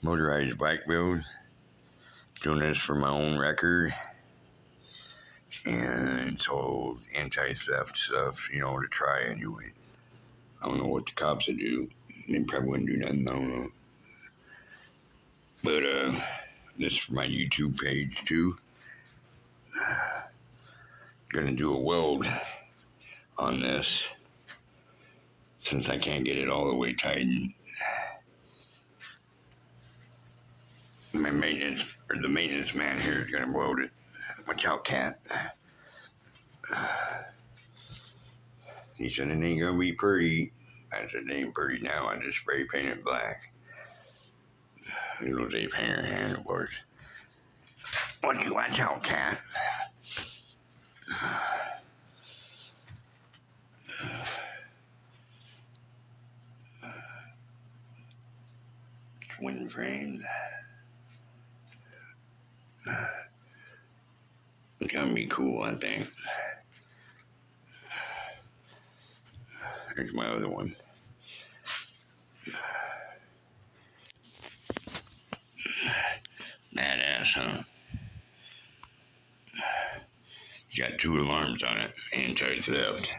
Motorized bike build. Doing this for my own record. And it's all anti-theft stuff, to try anyway. I don't know what the cops would do. They probably wouldn't do nothing, I don't know. But, this is for my YouTube page, too. Gonna do a weld on this, since I can't get it all the way tightened. The maintenance man here is gonna weld it. Watch out, cat. He said it ain't gonna be pretty. I said it ain't pretty now. I just spray painted black. Little Apehanger handlebars. Watch out, cat. Twin frames. It's gonna be cool, I think. Here's my other one. Badass, huh? It's got 2 alarms on it, anti-theft.